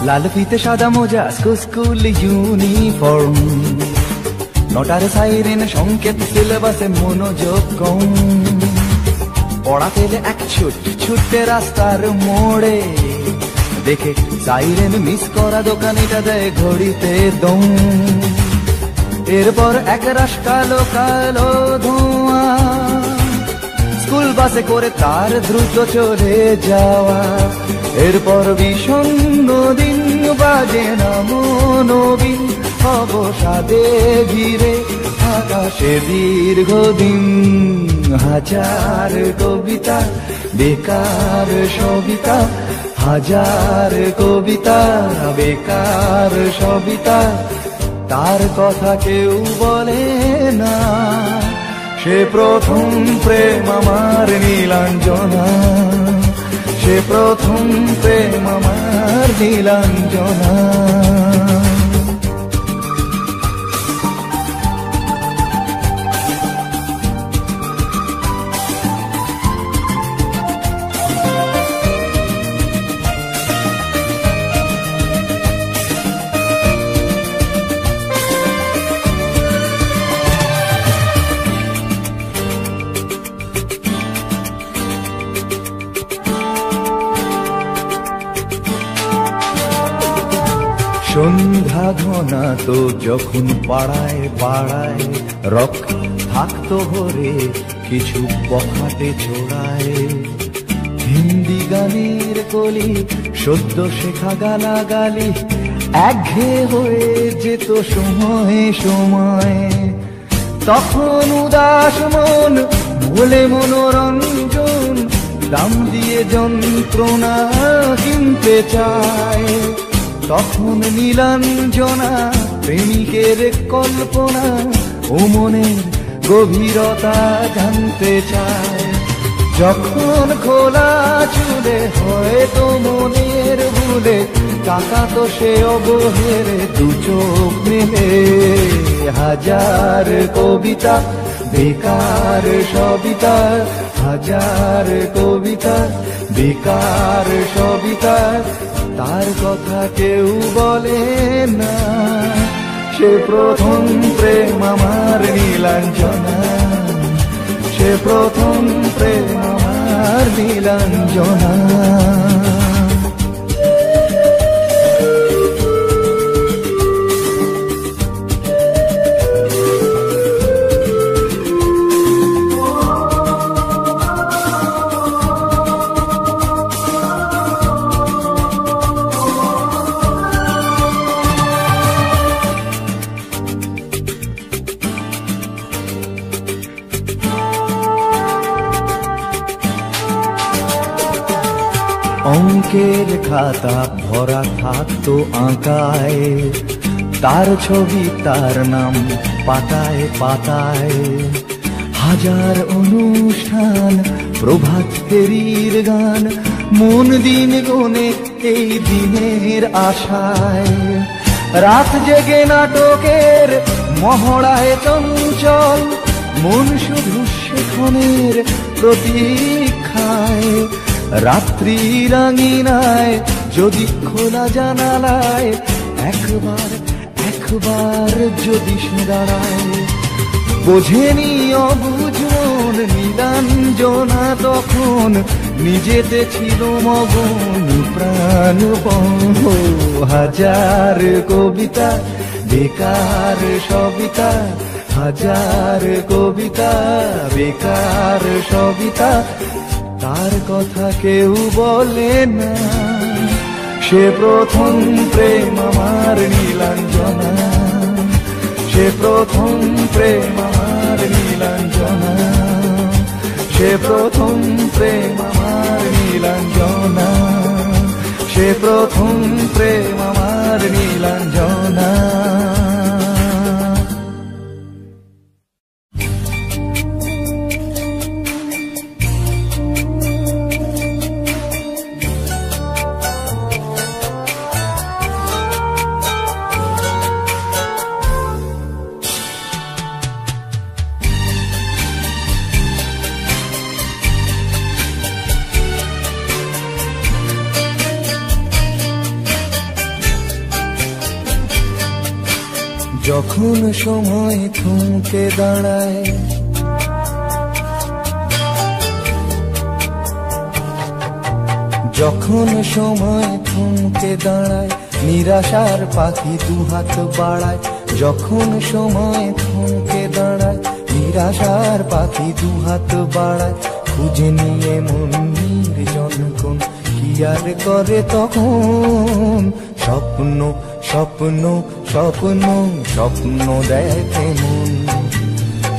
লাল ফিতে সাদা মোজা স্কুল ইউনিফর্ম, নটার সাইরেন সংকেত সিলেবাসে মনোযোগ কম। পড়া পেলে এক ছুটতে রাস্তার মোড়ে, দেখে সাইরেন মিস করা দোকানিটা দেয় ঘড়িতে দম। এরপর এক রাশ কালো কালো ধোঁয়া, স্কুল বাসে করে তার দ্রুত চলে যাওয়া। এরপর বিষণ্ণ দিন বাজে না মনোবিন, অবসাদে ঘিরে আকাশে দীর্ঘদিন। হাজার কবিতা বেকার সবিতা, হাজার কবিতা বেকার সবিতা, তার কথা কেউ বলে না। সে প্রথম প্রেম আমার নীলাঞ্জনা, সে প্রথম প্রেম আমার নীলাঞ্জনা। সন্ধ্যা ঘনা তো যখন পাড়ায় পাড়ায় রক থাকতো ভরে কিছু বখাটে ছোড়ায়। হিন্দি গানের কলি সদ্য শেখা গালাগালি একঘেয়ে হয়ে যেত সময়ে সময়ে। তখন উদাস মন বলে মনোরঞ্জন, দাম দিয়ে যন্ত্রণা কিনতে চায়। তখন নীলাঞ্জনা প্রেমিকের কল্পনা ও মনের গভীরতা জানতে চায়। যখন খোলা চুলে হয়তো মনের ভুলে, কাকা তো সে অবহেরে দু চোখ মেলে। হাজার কবিতা বেকার সবিতা, হাজার কবিতা বেকার সবিতা, তার কথা কেউ বলে না। সে প্রথম প্রেম আমার নীলাঞ্জনা, সে প্রথম প্রেম আমার নীলাঞ্জনা। অঙ্কের খাতা ভরা থাকতো আঁকায়, তার ছবি তার নাম পাতায় পাতায়। হাজার অনুষ্ঠান প্রভাত ফেরির গান, মন দিন গোনে এই দিনের আশায়। রাত জেগে নাটকের মহড়ায় চঞ্চল, মন শুধু সেখানের প্রতীক্ষায়। রাত্রি রাঙিনায় যদি খোলা জানালায় একবার একবার যদি সে দাঁড়ায়। বোঝেনি অবুঝ মন নীলাঞ্জনা তখন, নিজেতে ছিল মগন প্রাণপণ। হাজার কবিতা বেকার সবিতা, হাজার কবিতা বেকার সবিতা, তার কথা কেউ বলে না। সে প্রথম প্রেম আমার নীলাঞ্জনা, সে প্রথম প্রেম আমার নীলাঞ্জনা, সে প্রথম প্রেম আমার নীলাঞ্জনা, সে প্রথম প্রেম আমার নীলাঞ্জনা। যখন সময় থমকে দাঁড়ায়, যখন সময় থমকে দাঁড়ায়, নিরাশার পাখি দুহাত বাড়ায়। যখন সময় থমকে দাঁড়ায়, নিরাশার পাখি দুহাত বাড়ায়। খুঁজে নিয়ে মন নির্জন কি আর করে তখন, স্বপ্ন স্বপ্ন স্বপ্ন স্বপ্ন দেখে মন,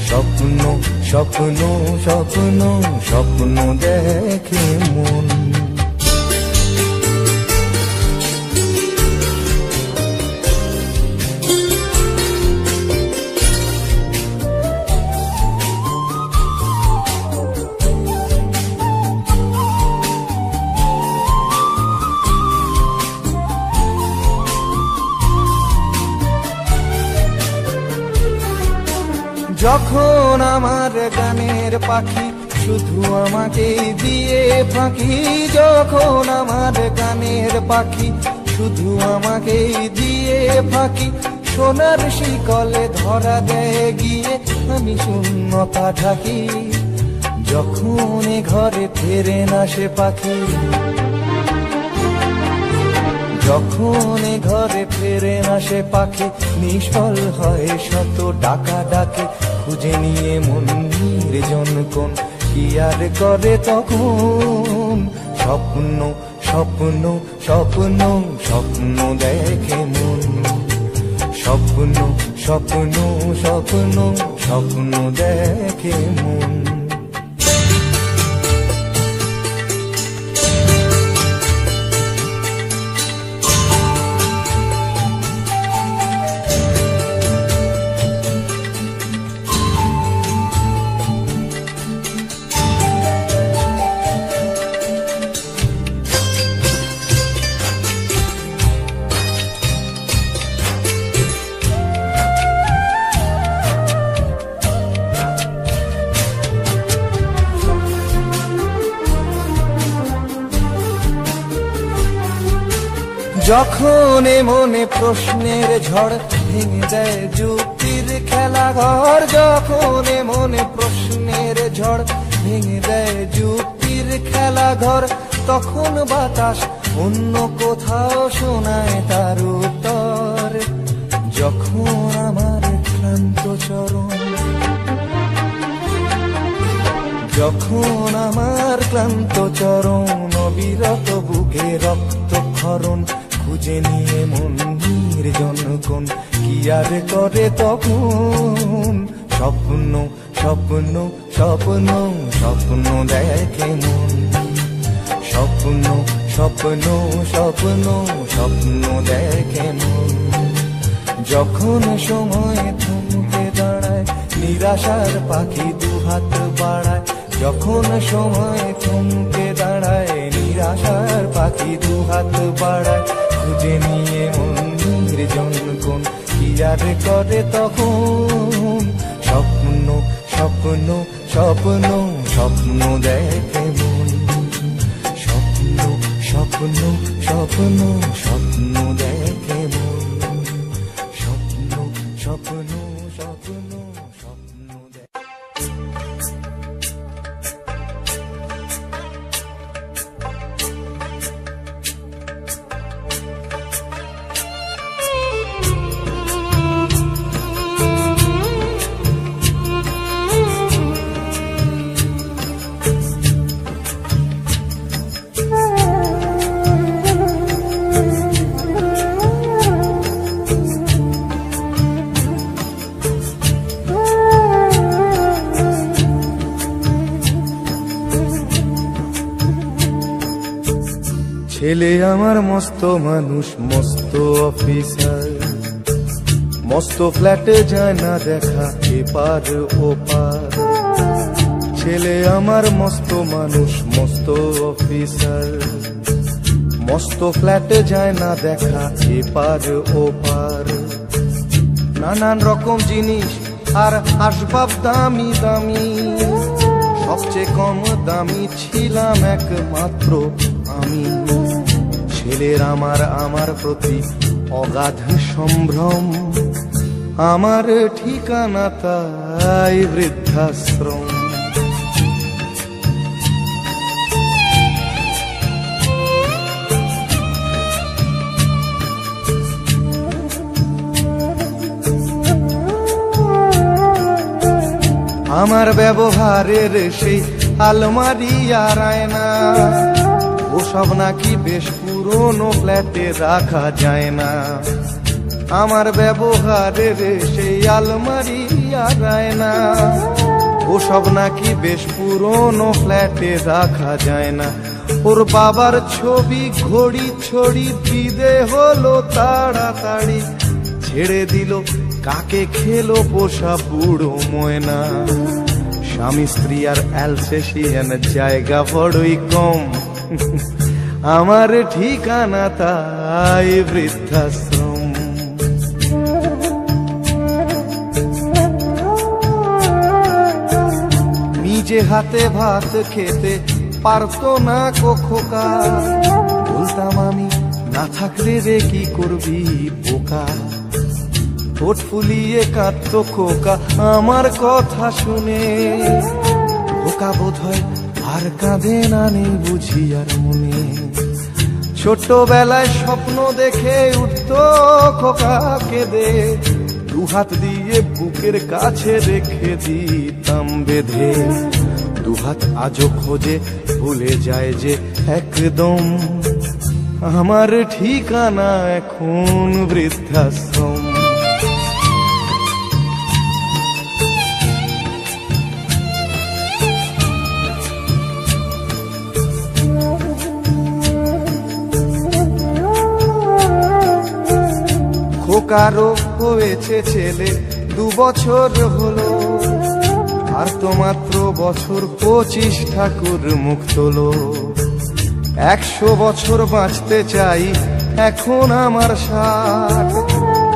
স্বপ্ন স্বপ্ন স্বপ্ন স্বপ্ন দেখে মন। যখন আমার গানের পাখি শুধু আমাকে দিয়ে ফাঁকি, যখন আমার গানের পাখি শুধু আমাকে দিয়ে ফাঁকি, সোনার শিকলে ধরা দেয় গিয়ে আমি শূন্যতা ঢাকি। যখন ঘরে ফেরে না সে পাখি, যখন ঘরে ফেরে না সে পাখি, নিষ্ফল হয় শত ডাকা ডাকে। খুঁজে নিয়ে মন নির্জন কোন কি আর করে তখন, স্বপ্ন স্বপ্ন স্বপ্ন স্বপ্ন দেখে মন, স্বপ্ন স্বপ্ন স্বপ্ন স্বপ্ন দেখে মন। যখন মনে প্রশ্নের ঝড় ভেঙে দেয় যুক্তির খেলা ঘর, যখন মনে প্রশ্নের ঝড় ভেঙে দেয় যুক্তির খেলা ঘর, তখন বাতাস অন্য কোথাও শোনায় তার উত্তর। যখন আমার ক্লান্ত চরণ, যখন আমার ক্লান্ত চরণ, অবিরত বুকে রক্ত ক্ষরণ, খুঁজে নিয়ে মন নির্জন কোন কি আর করে তখন, স্বপ্ন স্বপ্ন স্বপ্ন স্বপ্ন দেখে মন, স্বপ্ন স্বপ্ন স্বপ্ন স্বপ্ন দেখে মন। যখন সময় থমকে দাঁড়ায়, নিরাশার পাখি দুহাত বাড়ায়। যখন সময় থমকে দাঁড়ায়, নিরাশার পাখি দুহাত বাড়ায়। খুঁজে নিয়ে মন নির্জন কোন কি আর করে তখন, স্বপ্ন স্বপ্ন স্বপ্ন স্বপ্ন দেখে মন, স্বপ্ন স্বপ্ন স্বপ্ন স্বপ্ন দেখে মন, স্বপ্ন স্বপ্ন স্বপ্ন স্বপ্ন দেখে। ছেলে আমার মস্ত মানুষ, মস্ত অফিসার, মস্ত ফ্ল্যাটে যায় না দেখা এপার ওপার। ছেলে আমার মস্ত মানুষ, মস্ত অফিসার, মস্ত ফ্ল্যাটে যায় না দেখা এপার ওপার। নানান রকম জিনিস আর আসবাব দামি দামি, সবচেয়ে কম দামি ছিলাম একমাত্র আমি। ছেলের আমার প্রতি অগাধ সম্ভ্রম, আমার ঠিকানা তাই বৃদ্ধাশ্রম। আমার ব্যবহারের সেই আলমারি আর আয়না, ওসব নাকি বেশ পুরনো ফ্ল্যাটে রাখা যায় না। আমার ব্যবহারের সেই আলমারি আর আয়না, ওসব নাকি বেশ পুরনো ফ্ল্যাটে রাখা যায় না। ওর বাবার ছবি ঘড়ি ছড়ি বিদে হলো তাড়াতাড়ি, ছেড়ে দিল কাকে খেলো পোষা বুড়ো ময়না। স্বামী স্ত্রী আর অ্যালসেশিয়ান জায়গা বড়ই কম, আমার ঠিকানা তাই বৃদ্ধাশ্রম। নিজে হাতে ভাত খেতে পারতো না খোকা, বলতাম আমি না থাকলে রে কি করবি বোকা। ঠোঁট ফুলিয়ে কাঁদতো খোকা আমার কথা শুনে, খোকা বোধ হয় আর কাঁদে না, নেই বুঝি আর মনে। ছোটবেলায় স্বপ্ন দেখে উঠতো খোকা কেঁদে, দুহাত দিয়ে বুকের কাছে রেখে দিতাম বেঁধে। দুহাত আজও খোঁজে ভুলে যায় যে একদম, আমার ঠিকানা এখন বৃদ্ধাশ্রম। খোকারও হয়েছে ছেলে 2 বছর হলো, আর তো মাত্র বছর 25 ঠাকুর মুখ তোলো। 100 বছর বাঁচতে চাই এখন আমার 60,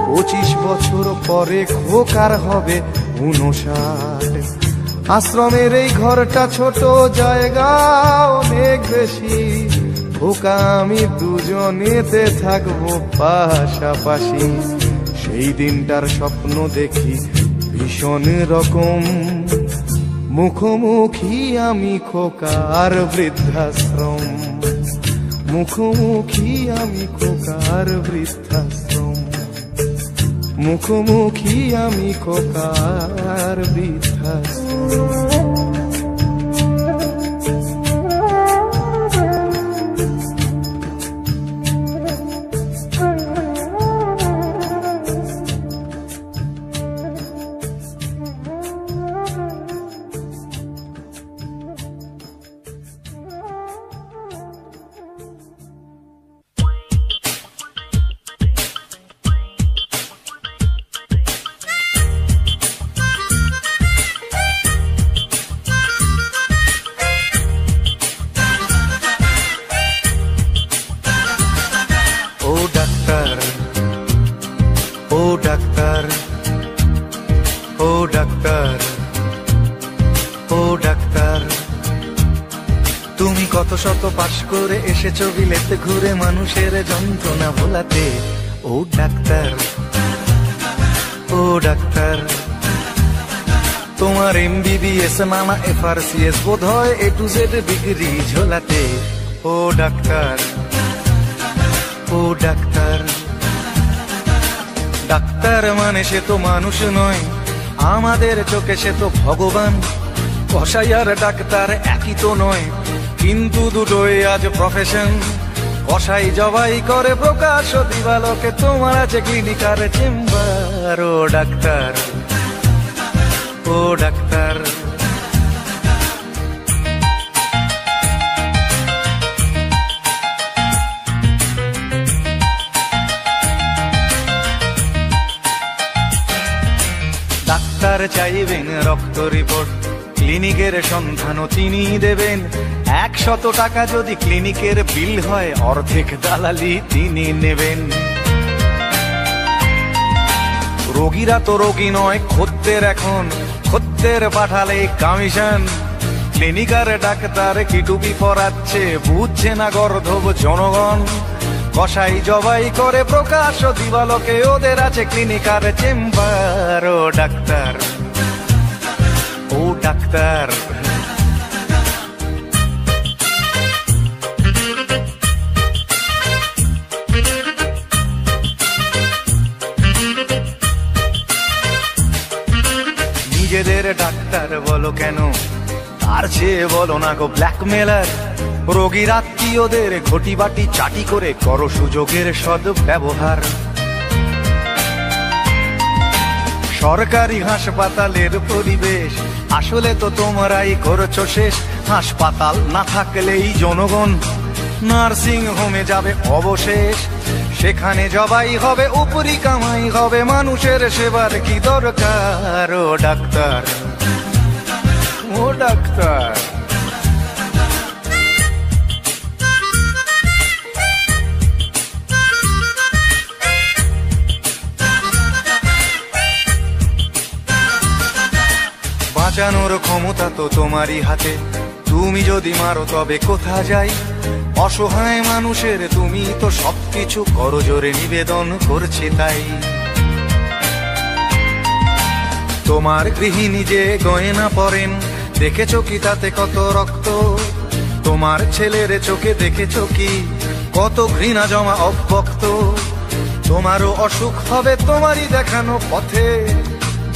25 বছর পরে খোকার হবে 59। আশ্রমের এই ঘরটা ছোট, জায়গা অনেক বেশি, খোকা আমি দুজনেতে থাকবো পাশাপাশি। সেই দিনটার স্বপ্ন দেখি ভীষণ রকম, মুখোমুখি আমি খোকার বৃদ্ধাশ্রম। মুখোমুখি আমি খোকার বৃদ্ধাশ্রম, মুখোমুখি আমি খোকার বৃদ্ধাশ্রম। কত শত পাশ করে এসেছো বিলেতে ঘুরে মানুষের যন্ত্রণা ভোলাতে। ও ডাক্তার, ও ডাক্তার, তোমার MBBS নানা FRCS বোধ হয় A to Z ডিগ্রি ঝোলাতে। ও ডাক্তার, ও ডাক্তার, ডাক্তার মানে সে তো মানুষ নয়, আমাদের চোখে সে তো ভগবান। কসাই আর ডাক্তার একই তো নয়, কিন্তু দুটোই আজ প্রফেশন। কসাই জবাই করে প্রকাশ দিবালোকে, তোমার আছে ক্লিনিক আর চেম্বার। ও ডাক্তার, ও ডাক্তার, ডাক্তার চাইবেন রক্ত রিপোর্ট, ক্লিনিকের সন্ধানও তিনি দেবেন। 100 টাকা যদি ক্লিনিকের বিল হয়, অর্ধেক দালালি তিনি নেবেন। রোগীরা তো রোগী নয় খদ্দের, এখন খদ্দের পাঠালে কমিশন। ক্লিনিকার ডাক্তার কি টুপি পরাচ্ছে, বুঝছে না গর্ধব জনগণ। কসাই জবাই করে প্রকাশ দিবালোকে, ওদের আছে ক্লিনিক আর চেম্বার। ও ডাক্তার, ও ডাক্তার, নিজেদের ডাক্তার বলো কেন, তার চেয়ে বলো না গো ব্ল্যাকমেলার। রোগীর আত্মীয়দের ঘটি বাটি চাটি করে করো সুযোগের সদ্ব্যবহার। সরকারি হাসপাতালের পরিবেশ আসলে তো তোমরাই করছো শেষ। হাসপাতাল না থাকলেই জনগণ নার্সিং হোমে যাবে অবশেষ। সেখানে জবাই হবে, উপরি কামাই হবে, মানুষের সেবার কি দরকার। ও ডাক্তার, ও ডাক্তার, বাঁচানোর ক্ষমতা তো তোমারই হাতে, তুমি যদি মারো তবে কোথা যাই। অসহায় মানুষের তুমি তো সবকিছু করজোরে নিবেদন করছে তাই। তোমার গৃহিণী যে গয়না পরেন, দেখেছো কি তাতে কত রক্ত? তোমার ছেলের চোখে দেখেছো কি কত ঘৃণা জমা অব্যক্ত? তোমারও অসুখ হবে তোমারই দেখানো পথে,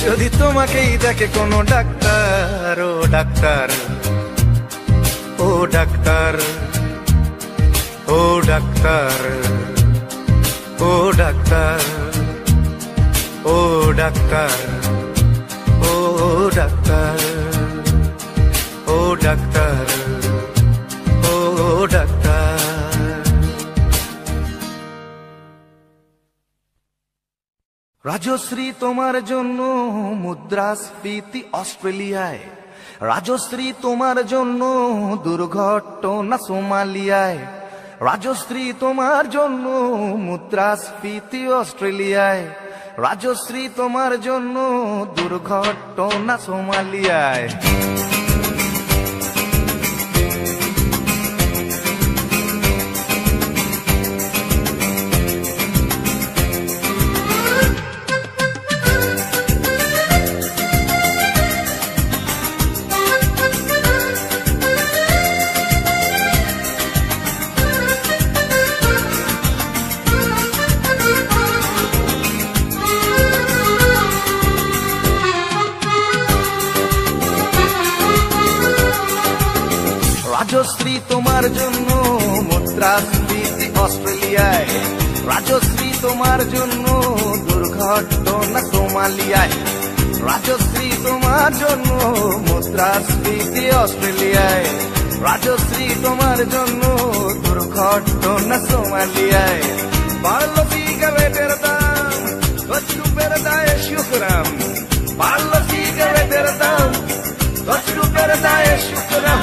যদি তোমাকেই দেখে কোনো ডাক্তার। ও ডাক্তার, ও ডাক্তার, ও ডাক্তার, ও ডাক্তার, ও ডাক্তার, ও ডাক্তার, ও ডাক্তার, ও ডাক্তার। রাজশ্রী তোমার জন্য মুদ্রাস্ফীতি অস্ট্রেলিয়ায়, রাজশ্রী তোমার জন্য দুর্ঘটনা সোমালিয়ায়, রাজশ্রী তোমার জন্য মুদ্রাস্ফীতি অস্ট্রেলিয়ায়, রাজশ্রী তোমার জন্য দুর্ঘটনা সোমালিয়ায়। রাজশ্রী তোমার জন্য মুদ্রাস্ফীতি অস্ট্রেলিয়ায়, রাজশ্রী তোমার জন্য দুর্ঘটনা সোমালিয়ায়, রাজশ্রী তোমার জন্য মুদ্রাস্ফীতি অস্ট্রেলিয়ায়, রাজশ্রী তোমার জন্য দুর্ঘটনা সোমালিয়ায়। বাড়লো সিগারেটের দাম, 10 রুপির দায়ে শুকরাম, বাড়লো সিগারেটের দাম, 10 রুপির দায়ে শুকরাম।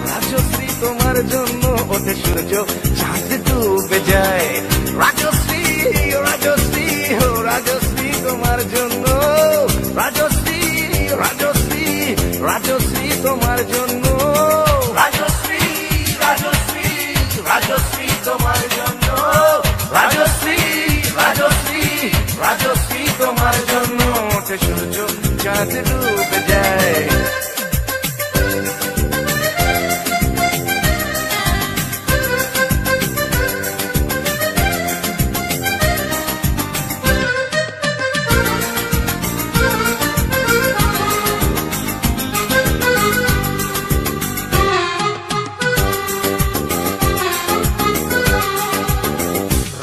রাজশ্রী তোমার জন্য ওঠে সূর্য, চাঁদ ডুবে যায়। রাজশ্রী, রাজশ্রী, ও রাজশ্রী তোমার জন্য, রাজশ্রী, রাজশ্রী, রাজশ্রী তোমার জন্য, রাজশ্রী, রাজশ্রী, রাজশ্রী তোমার জন্য, রাজশ্রী, রাজশ্রী, রাজশ্রী তোমার জন্য ওঠে সূর্য, চাঁদ ডুবে যায়।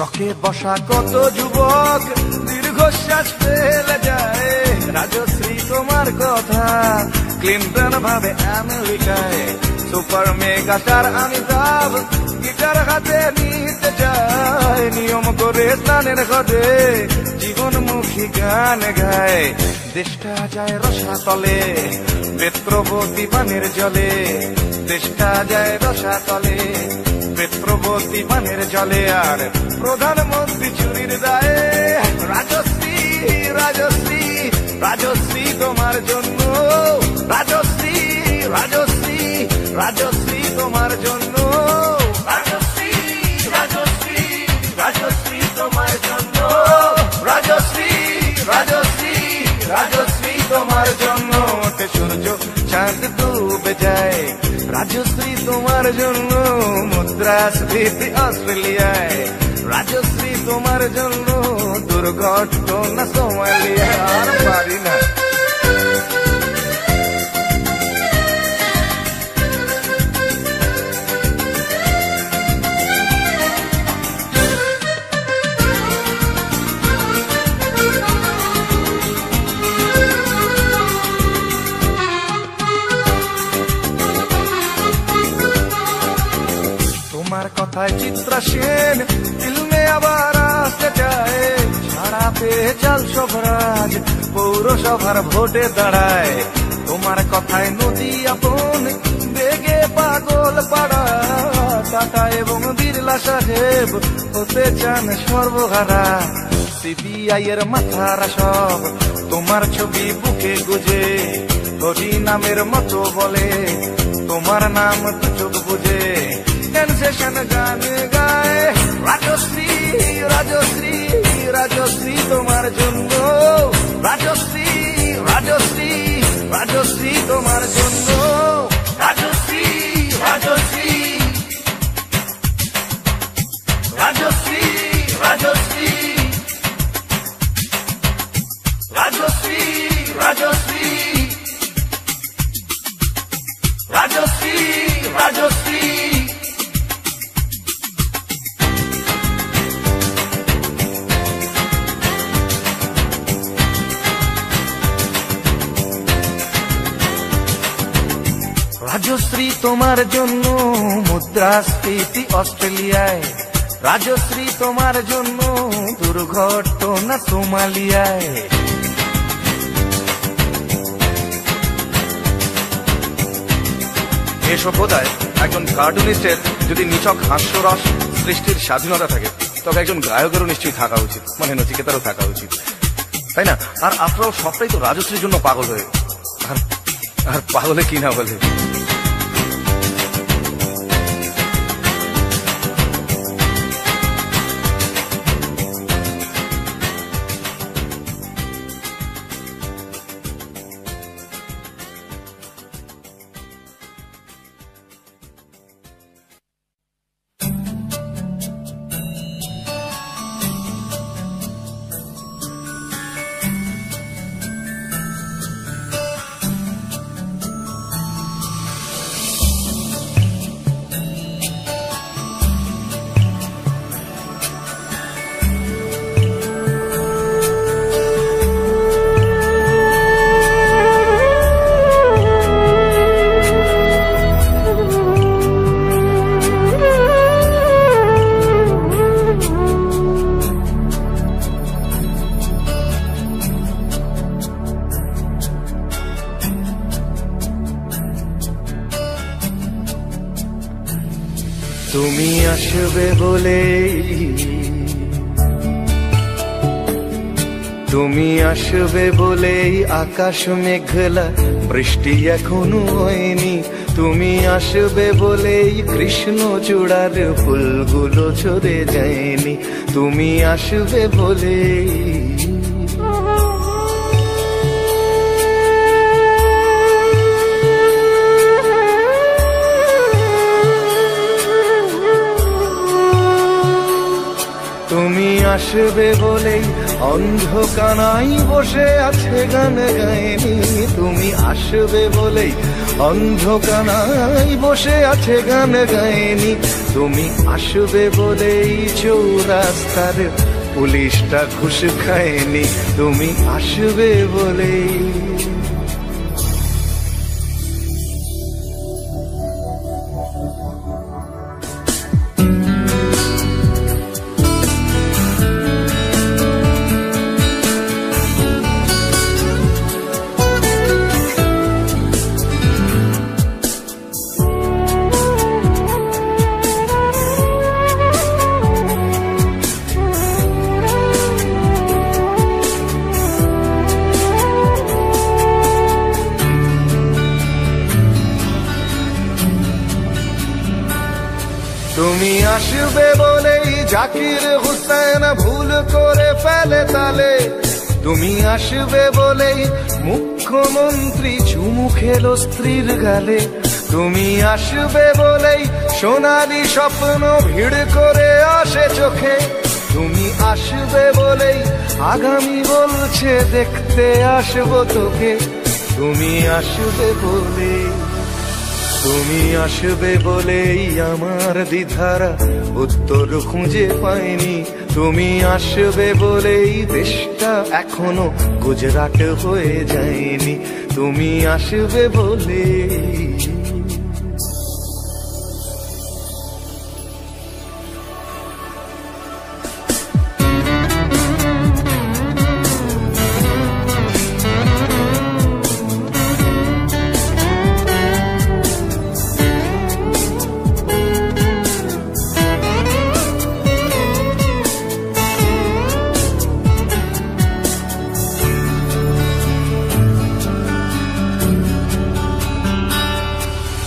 রকে বসা কত যুবক দীর্ঘশ্বাস ফেলে যায়। রাজশ্রী তোমার কথা ক্লিন্টন ভাবে আমেরিকায়, super mega star Amitabh guitar হাতে নিতে যায়। নিয়ম করে স্নানের ঘটে জীবনমুখী গান গায়। দেশটা যায় রসাতলে বেত্রবতী পানের জলে, দেশটা যায় রসাতলে বেত্রবতী পানের জলে। আর প্রধানমন্ত্রী চুরির দায়ে। রাজশ্রী, রাজশ্রী, রাজশ্রী তোমার জন্য, রাজশ্রী, রাজশ্রী, রাজশ্রী তোমার জন্য, রাজশ্রী, রাজশ্রী, যায়। রাজশ্রী তোমার জন্য মুদ্রাস্ফীতি অস্ট্রেলিয়ায়, রাজশ্রী তোমার জন্য দুর্ঘটনা সোমালিয়া। আর পারি না। তোমার কথায় চিত্রা সেন ফিল্মে আবার আসতে চায়, ছাড়া পেয়ে চাল সভরাজ পৌরসভার ভোটে দাঁড়ায়। তোমার কথায় নদী আপন বেগে পাগল পাড়া, টাটা এবং বিড়লা সাহেব হতে চান সর্বহারা। সিবিআই এর মাথারা সব তোমার ছবি বুকে গুজে, হরি নামের মতো বলে তোমার নাম দু চোখ বুঝে। সেনসেশন গান গায় রাজশ্রী, রাজশ্রী, রাজশ্রী তোমার জন্য, রাজশ্রী, রাজশ্রী, রাজশ্রী তোমার জন্য, রাজশ্রী, রাজশ্রী, রাজশ্রী, রাজশ্রী, রাজশ্রী, রাজশ্রী, রাজশ্রী, রাজশ্রী। রাজশ্রী তোমার জন্য মুদ্রাস্ফীতি অস্ট্রেলিয়ায়, রাজশ্রী তোমার জন্য দুর্ঘটনা সোমালিয়ায়। এ সভ্যতায় একজন কার্টুনিস্টের যদি নিছক হাস্যরস সৃষ্টির স্বাধীনতা থাকে, তবে একজন গায়কেরও নিশ্চয়ই থাকা উচিত, মানে নচিকেতারও থাকা উচিত, তাই না? আর আপনারাও সবটাই তো রাজশ্রীর জন্য পাগল হয়ে, আর পাগলে কি না বলে। তুমি আসবে বলেই, তুমি আসবে বলেই আকাশ মেঘলা, বৃষ্টি এখনো হয়নি। তুমি আসবে বলেই কৃষ্ণ চূড়ার ফুলগুলো ঝরে যায়নি। তুমি আসবে বলেই, তুমি আসবে বলেই অন্ধকানাই বসে আছে গান গায়নি। তুমি আসবে বলেই অন্ধকানাই বসে আছে গান গায়নি। তুমি আসবে বলেই চৌরাস্তার পুলিশটা ঘুষ খায়নি। তুমি আসবে বলেই, তুমি আসবে বলেই জাকির হুসেন ভুল করে ফেলে তালে। তুমি আসবে বলেই মুখ্যমন্ত্রী চুমু খেলো স্ত্রীর গালে। তুমি আসবে বলেই সোনালি স্বপ্ন ভিড় করে আসে চোখে, তুমি আসবে বলেই আগামী বলছে দেখতে আসবো তোকে, তুমি আসবে বলে, তুমি আসবে বলেই আমার দ্বিধারা উত্তর খুঁজে পাইনি, তুমি আসবে বলেই দেশটা এখনো গুজরাট হয়ে যায়নি, তুমি আসবে বলে।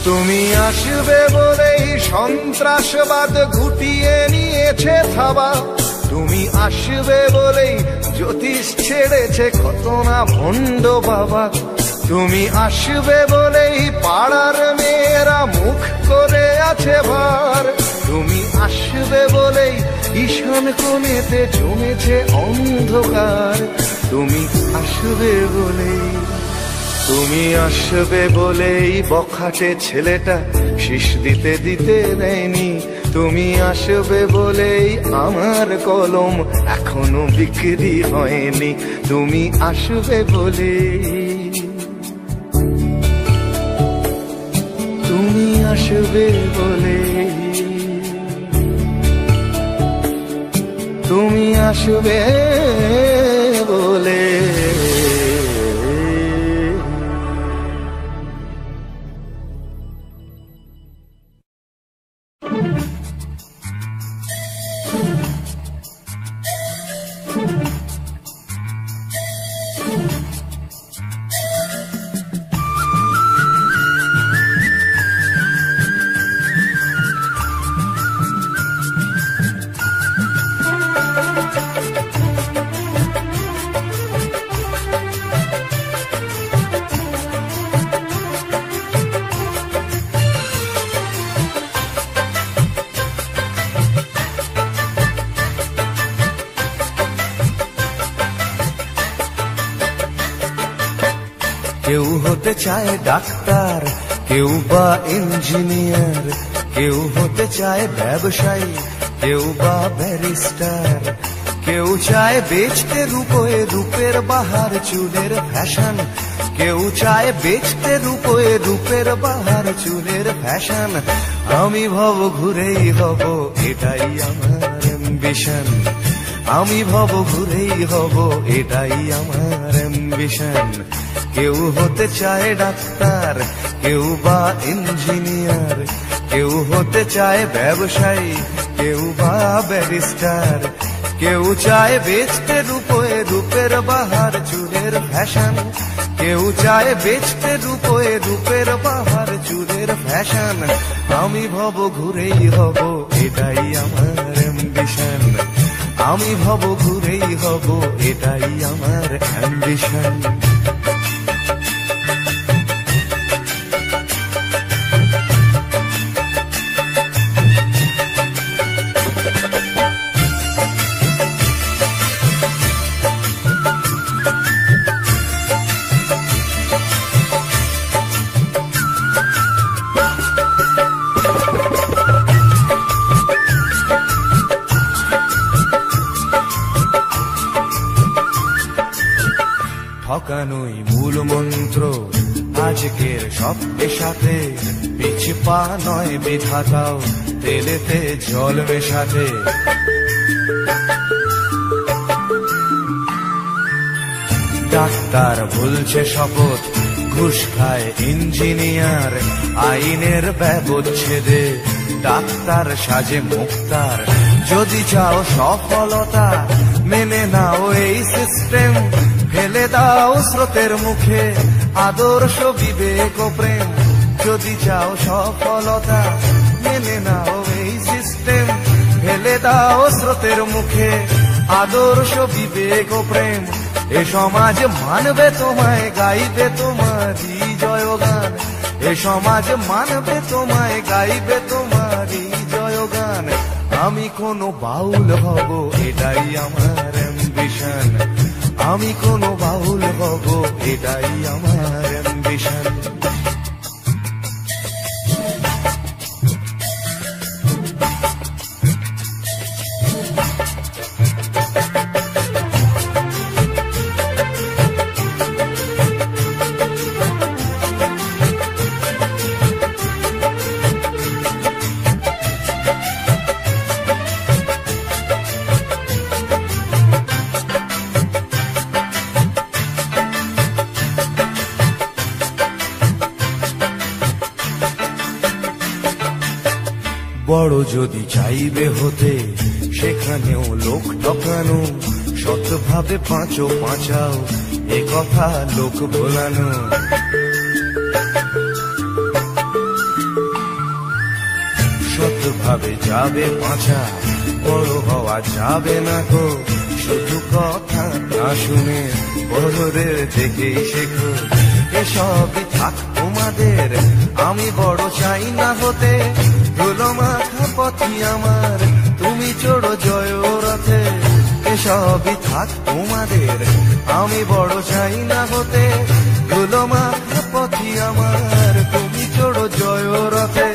তুমি আসবে বলেই সন্ত্রাসবাদ গুটিয়ে নিয়েছে থাবা, তুমি আসবে বলেই জ্যোতিষ ছেড়েছে কত না ভণ্ড বাবা, তুমি আসবে বলেই পাড়ার মেয়েরা মুখ করে আছে ভার, তুমি আসবে বলেই ঈশান কোণেতে জমেছে অন্ধকার, তুমি আসবে বলেই, তুমি আসবে বলেই বখাটে ছেলেটা শীষ দিতে দিতে দেয়নি, তুমি আসবে বলেই আমার কলম এখনো বিক্রি হয়নি, তুমি আসবে বলে, তুমি আসবে বলে, তুমি আসবে বলে। কেউ হতে চায় ডাক্তার, কেউ বা ইঞ্জিনিয়ার, কেউ হতে চায় ব্যবসায়ী, কেউ বা ব্যারিস্টার, কেউ চায় বেচতে রূপে রূপের বাহার চুলের ফ্যাশন, কেউ চায় বেচতে রূপে রূপের বাহার চুলের ফ্যাশন, আমি ভব ঘুরেই হব এটাই আমার অ্যাম্বিশন, আমি ভব ঘুরেই হব এটাই আমার অ্যাম্বিশন। কেউ হতে চায় ডাক্তার, কেউ বা ইঞ্জিনিয়ার, কেউ হতে চায় ব্যবসায়ী, কেউ বা ব্যারিস্টার, কেউ চায় বেচতে রূপে রূপের বাহার চুলের ফ্যাশন, কেউ চায় বেচতে রূপে রূপের বাহার চুলের ফ্যাশন, আমি ভব ঘুরেই হব এটাই আমার অ্যাম্বিশন, আমি ভব ঘুরেই হব এটাই আমার অ্যাম্বিশন। ঠকানোই মূল মন্ত্র আজকের সব পেশাতে, পিছু পা নয় বিধাতাও তেলেতে জল মেশাতে। ডাক্তার বলছে শপথ, ঘুষ খায় ইঞ্জিনিয়ার, আইনের ব্যবচ্ছেদে ডাক্তার সাজে মুক্তার। যদি চাও সফলতা মেনে নাও এই সিস্টেম, ফেলে দাও স্রোতের মুখে আদর্শ বিবেক ও প্রেম। যদি চাও সফলতা মেনে নাও এই সিস্টেম, ফেলে দাও স্রোতের মুখে আদর্শ বিবেক ও প্রেম। এ সমাজ মানবে তোমায়, গাইবে তোমারই জয়গান, এ সমাজ মানবে তোমায়, গাইবে তোমারই জয়গান। আমি কোনো বাউল হব, এটাই আমার অ্যাম্বিশন। আমি কোনো বাউল হব, এটাই আমার অ্যাম্বিশন। বড় যদি চাইবে হতে, সেখানেও লোক ঠকানো, সৎভাবে বাঁচো বাঁচাও, এ কথা লোক ভোলানো। সৎভাবে যাবে বাঁচা, বড় হওয়া যাবে না গো। শুধু কথা না শুনে বড়দের দেখেই শেখো। এসবই থাক তোমাদের, আমি বড় চাই না হতে। ধুলো মাখা পথি আমার, তুমি চড়ো জয় রথে। এসবই থাক তোমাদের, আমি বড় চাই না হতে। ধুলো মাখা পথি আমার, তুমি চড়ো জয় রথে।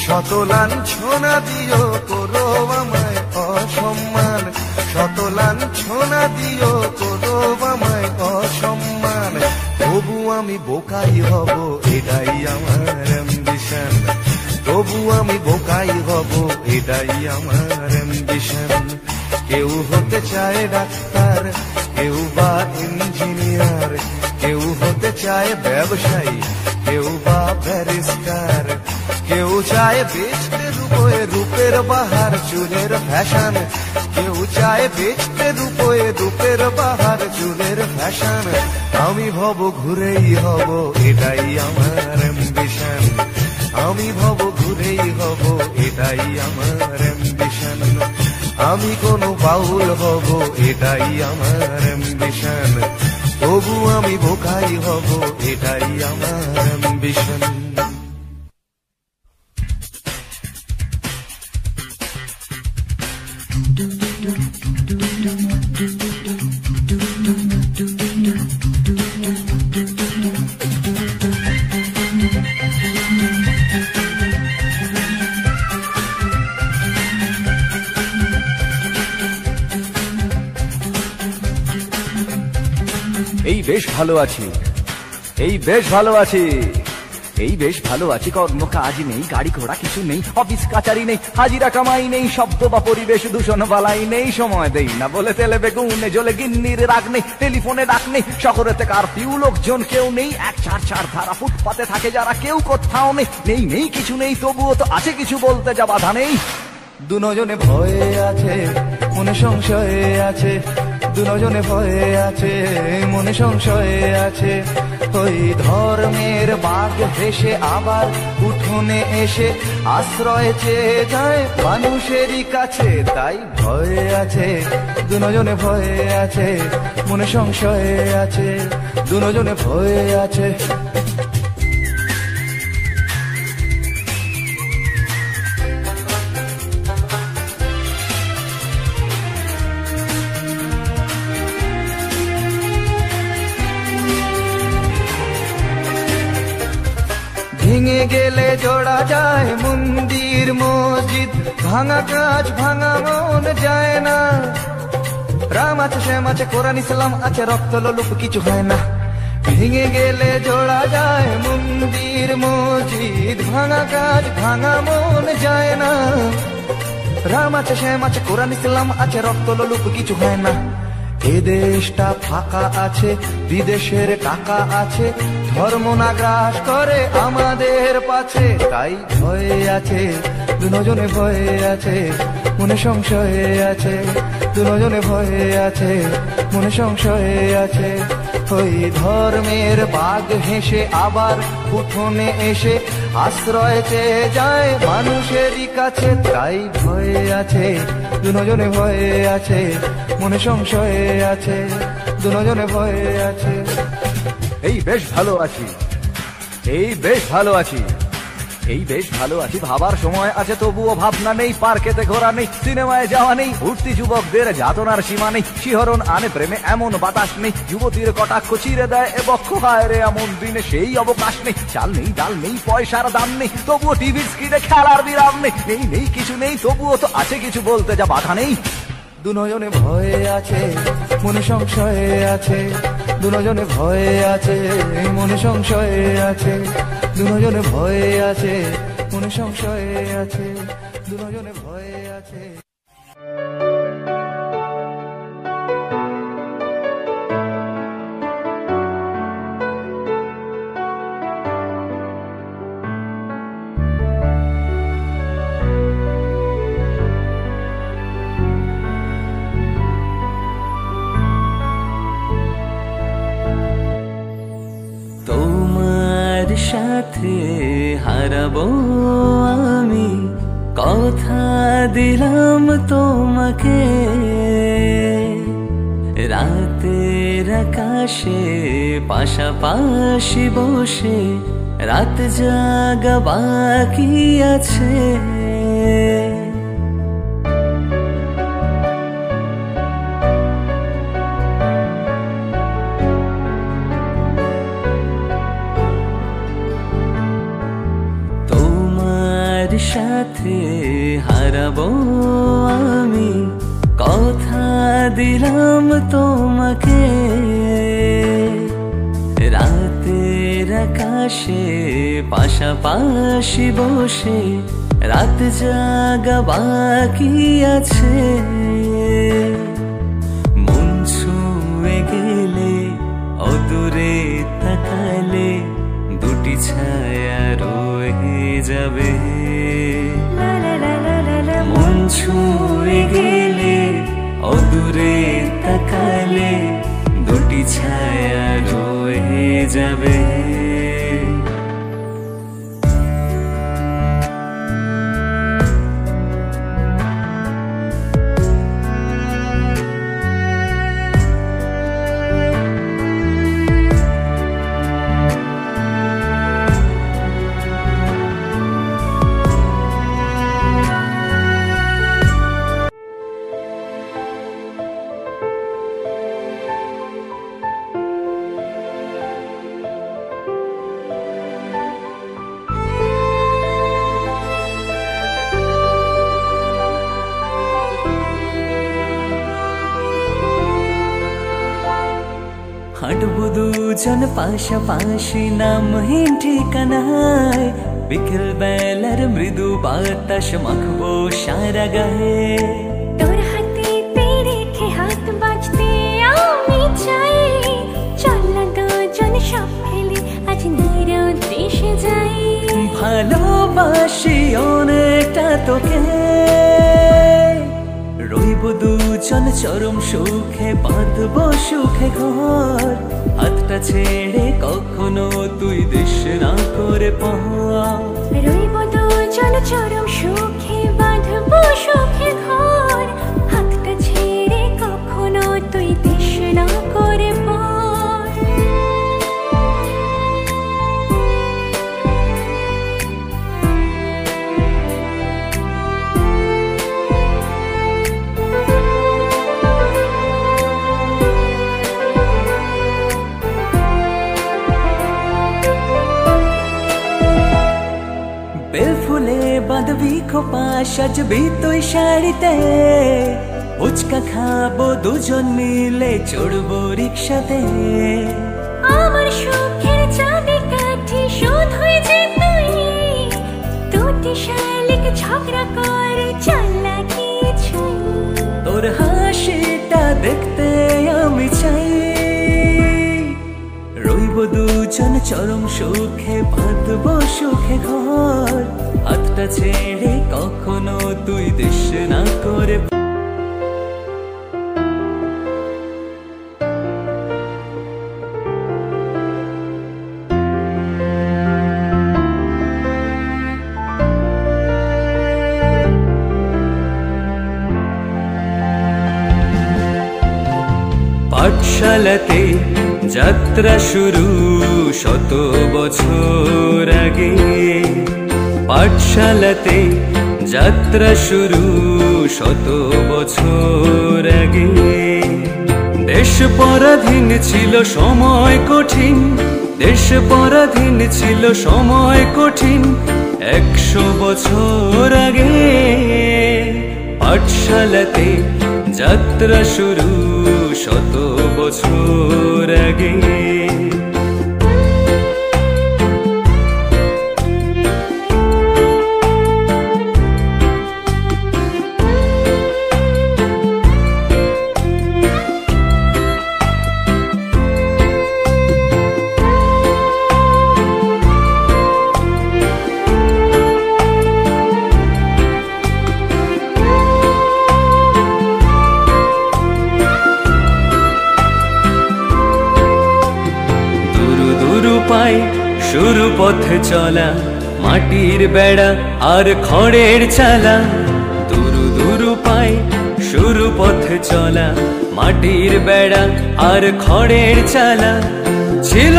শত লাঞ্ছনা দিও, করো আমায় অসম্মান। শত লাঞ্ছনা দিও, করো আমায় অসম্মান। তবু আমি বোকাই হব, এটাই আমার অ্যাম্বিশন। তবু আমি বোকাই হব, এটাই আমার অ্যাম্বিশন। কেউ হতে চায় ডাক্তার, কেউ বা ইঞ্জিনিয়ার, কেউ হতে চায় ব্যবসায়ী, কেউ বা ব্যারিস্টার। কেউ চায় বেচতে রূপে রূপের বাহার, চুলের ফ্যাশন। কেউ চায় বেচতে রূপে রূপের বাহার, চুলের ফ্যাশন। আমি ভব ঘুরেই হব, এটাই আমার অ্যাম্বিশন। আমি ভব ঘুরেই হব, এটাই আমার অ্যাম্বিশন। আমি কোনো বাউল হব, এটাই আমার অ্যাম্বিশন। তবু আমি বোকাই হব, এটাই আমার অ্যাম্বিশন। এই বেশ ভালো আছি, এই বেশ ভালো আছি, এই বেশ ভালো আছি। কর্ম কাজ নেই, গাড়ি ঘোড়া কিছু নেই, অফিস কাচারি নেই, হাজিরা কামাই নেই, শব্দ বা পরিবেশ দূষণ বালাই নেই। সময় দেই না বলে তেলে বেগুনে জ্বলে গিন্নির রাগ নেই, টেলিফোনে ডাক নেই, শহরেতে কারফিউ লোকজন কেউ নেই। 1-4-4 ধারা ফুটপাতে থাকে যারা, কেউ কোথাও নেই। নেই নেই কিছু নেই, তবুও তো আছে কিছু, বলতে যা বাধা নেই। দুজনে ভয়ে আছে, মনে সংশয়ে আছে। দুজনে ভয়ে আছে, মনে সংশয়ে আছে। ওই ধর্মের বাঘ ভেসে আবার উঠোনে এসে আশ্রয় চেয়ে যায় মানুষেরই কাছে। তাই ভয়ে আছে, দুজনে ভয়ে আছে, মনে সংশয়ে আছে। দুজনে ভয়ে আছে। ভেঙে গেলে জোড়া যায় মন্দির মসজিদ, ভাঙা কাজ ভাঙা মন যায় না। রাম আছে, শ্যাম আছে, কোরআন ইসলাম আছে, রক্ত লোলুপ কিছু হয় না। ভেঙে গেলে জোড়া যায় মন্দির মসজিদ, ভাঙা কাজ ভাঙা মন যায় না। রাম আছে, শ্যাম আছে, কোরআন ইসলাম আছে, রক্ত লোলুপ কিছু হয় না। এ দেশটা ফাঁকা আছে, বিদেশের টাকা আছে, ধর্ম না গ্রাস করে আমাদের পাছে। তাই ভয়ে আছে, দুজনে ভয়ে আছে, মনে সংশয়ে আছে। দুজনে ভয়ে আছে, মনে সংশয়ে আছে। ওই ধর্মের বাঘ হেসে আবার উঠোনে এসে আশ্রয় চেয়ে যায় মানুষেরই কাছে। তাই ভয়ে আছে, দুজনে ভয়ে আছে, মনে সংশয়ে আছে। দুজনে ভয়ে আছে। এই বেশ ভালো আছি, এই বেশ ভালো আছি, এই বেশ ভালো আছি। ভাবার সময় আছে তবুও ভাবনা নেই, পার্কেতে ঘোরা নেই, সিনেমায় যাওয়া নেই, উঠতি যুবকদের যাতনার সীমা নেই, শিহরণ আনে প্রেমে এমন বাতাস নেই, যুবতীর কটাক্ষ চিরে দেয় এ বক্ষ, হায় রে এমন দিনে সেই অবকাশ নেই। চাল নেই ডাল নেই পয়সার দাম নেই, তবুও টিভির স্ক্রিনে খেলার বিরাম নেই, নেই নেই কিছু নেই তবুও তো আছে কিছু বলতে যা বাধা নেই। দুনয়নে ভয়ে আছে মনে সংশয়ে আছে, দুনয়নে ভয়ে আছে মনে সংশয়ে আছে, দুনয়নে ভয়ে আছে মনে সংশয়ে আছে, দুনয়নে ভয়ে আছে। তোমার সাথে হারাবো আমি, কথা দিলাম তোমাকে। রাতের আকাশে পাশাপাশি বসে রাত জাগা বাকি আছে। সাথে হারাবো আমি, কথা দিলাম তোমাকে। রাতের আকাশে পাশাপাশি বসে রাত জাগা বাকি আছে। মন ছুঁয়ে গেলে অদূরে তাকালে দুটি ছায়া রয়ে যাবে। মন ছুঁয়ে গেলে অদূরে তাকালে দুটি ছায়া রয়ে যাবে। হাঁটবো দুজন পাশাপাশি নামহীন ঠিকানায়, বিকেল বেলার মৃদু বাতাস মাখবো সারা গায়ে। তোর হাতে রেখে হাত বাজতে আমি চাই, চল না দুজন সব ফেলে আজ নিরুদ্দেশে যাই। ভালোবাসি অনেকটা তোকে, রইব দুজন চরম সুখে, বাঁধবো সুখে ঘর। হাতটা ছেড়ে কখনো তুই দেশ না করে পর। রইব দুজন চরম সুখে, বাঁধবো সুখে ঘর। হাতটা ছেড়ে কখনো তুই দেশ না করে পর। বেল ফুলে বাঁধবি খোপা, সাজবি তুই শাড়িতে। ফুচকা খাবো দুজন মিলে, চড়বো রিক্সাতে। আমার সুখের চাবি কাঠি শুধুই যে তুই, দুটি শালিক ঝগড়া করে চল না কিছু। তোর হাসিটা দেখতে আমি চাই, রইব দুজন চরম সুখে, বাঁধবো সুখে ঘর। হাতটা ছেড়ে কখনো তুই দেশ না করে। পাঠশালাতে যাত্রা শুরু শত বছর আগে, পাঠশালাতে যাত্রা শুরু শত বছর আগে। দেশ পরাধীন ছিল সময় কঠিন, দেশ পরাধীন ছিল সময় কঠিন 100 বছর আগে। পাঠশালাতে যাত্রা শুরু শত বছর আগে। শুরু পথে চলা, মাটির বেড়া আর খড়ের চালা। দুরু দুরু পাই শুরু পথে চলা, মাটির বেড়া আর খড়ের চালা। ছিল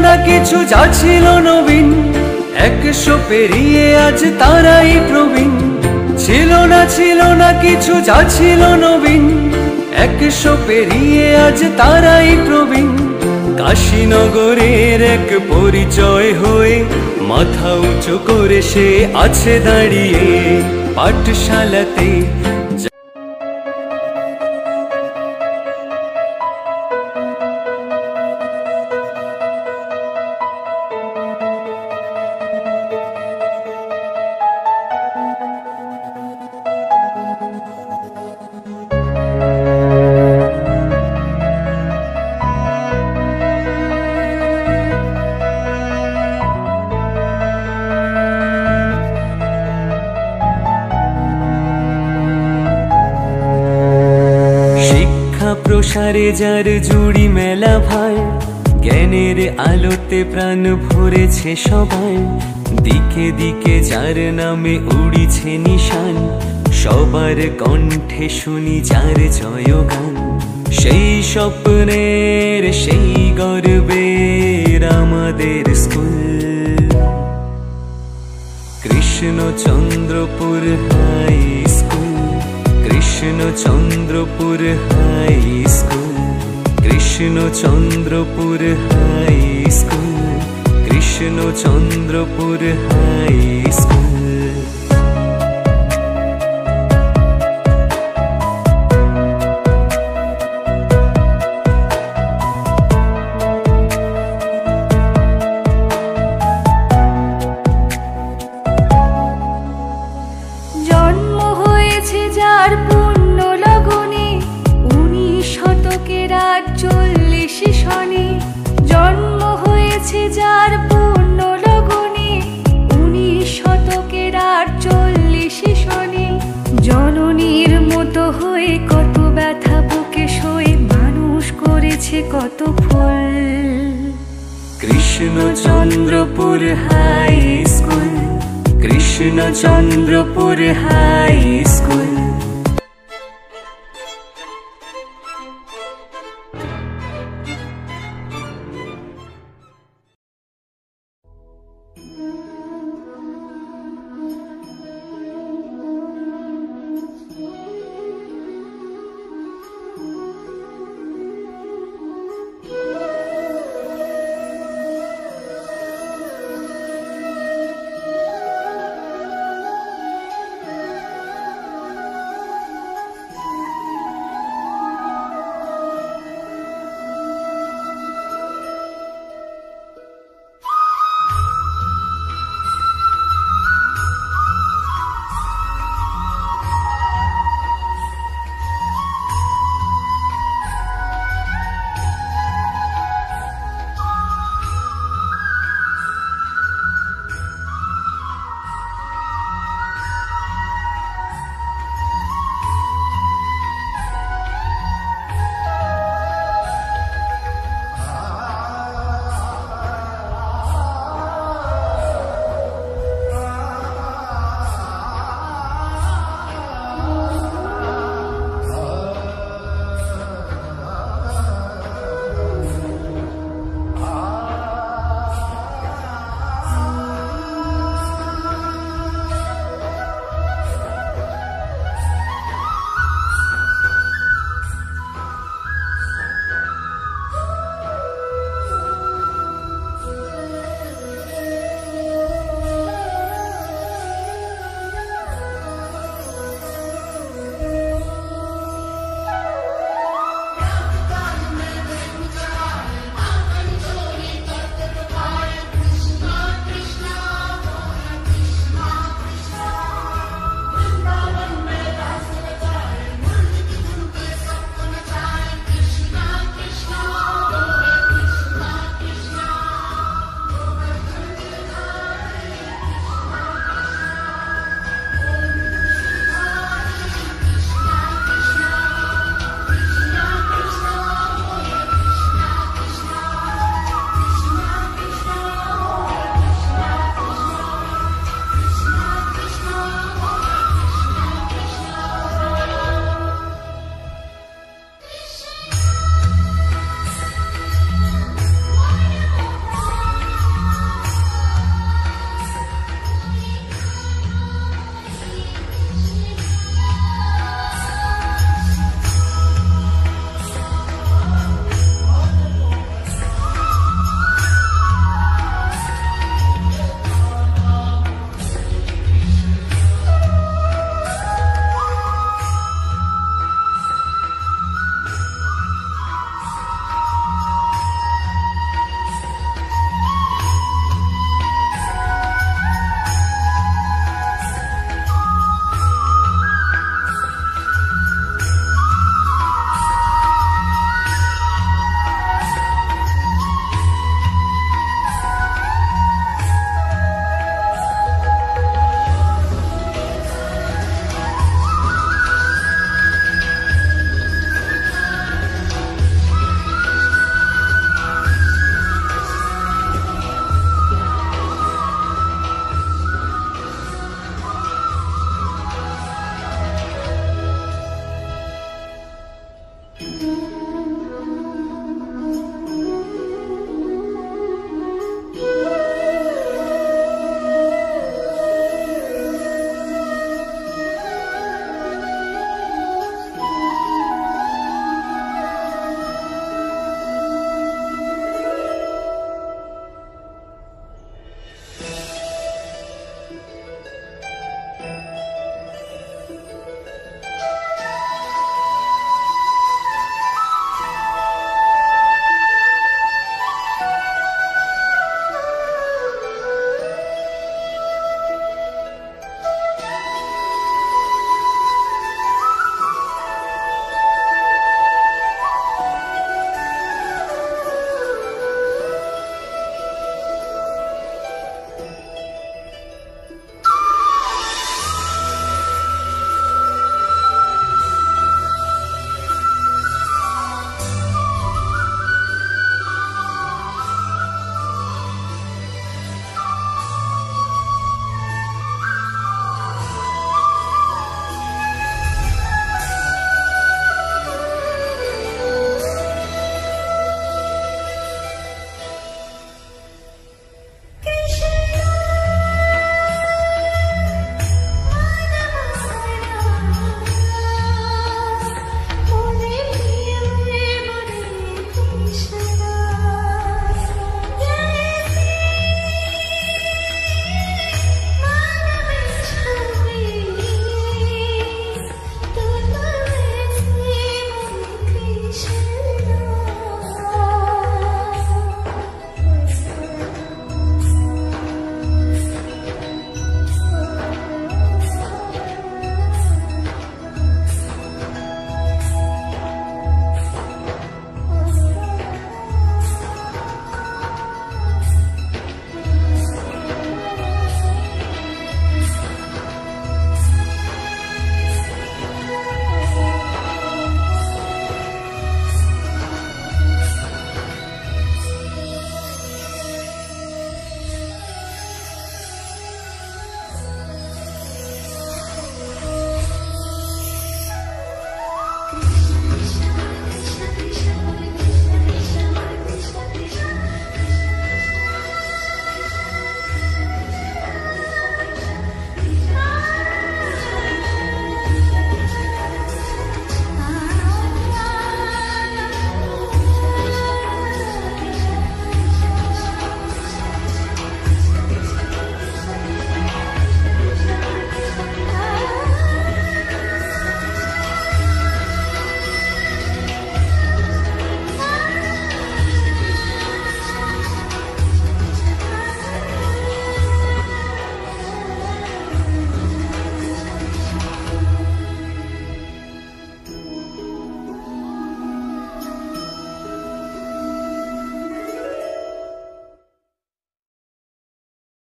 না কিছু যা ছিল নবীন, 100 পেরিয়ে আজ তারাই প্রবীণ। ছিল না কিছু যা ছিল নবীন, 100 পেরিয়ে আজ তারাই প্রবীণ। কাশীনগরের এক পরিচয় হয়ে মাথা উঁচু করে সে আছে দাঁড়িয়ে পাঠশালাতে। প্রসারে যার জুড়ি মেলা ভাই, জ্ঞানের আলোতে প্রাণ ভরেছে সবাই। দিকে দিকে যার নামে উড়িছে নিশান, সবার কণ্ঠে শুনি যার জয়গান। সেই স্বপ্নের সেই গর্বের আমাদের school, Krishnachandrapur high school. Krishnachandrapur high school, Krishnachandrapur high school, Krishnachandrapur high school. জন্ম হয়েছে যার পুণ্য লগনে, 19 শতকের 40 সনে। জন্ম হয়েছে যার পুণ্য লগনে, 19 শতকের 40 সনে। জননীর মতো হয়ে কত ব্যথা বুকে সয়ে মানুষ করেছে কত ফুল। Krishnachandrapur high school, Krishnachandrapur high school.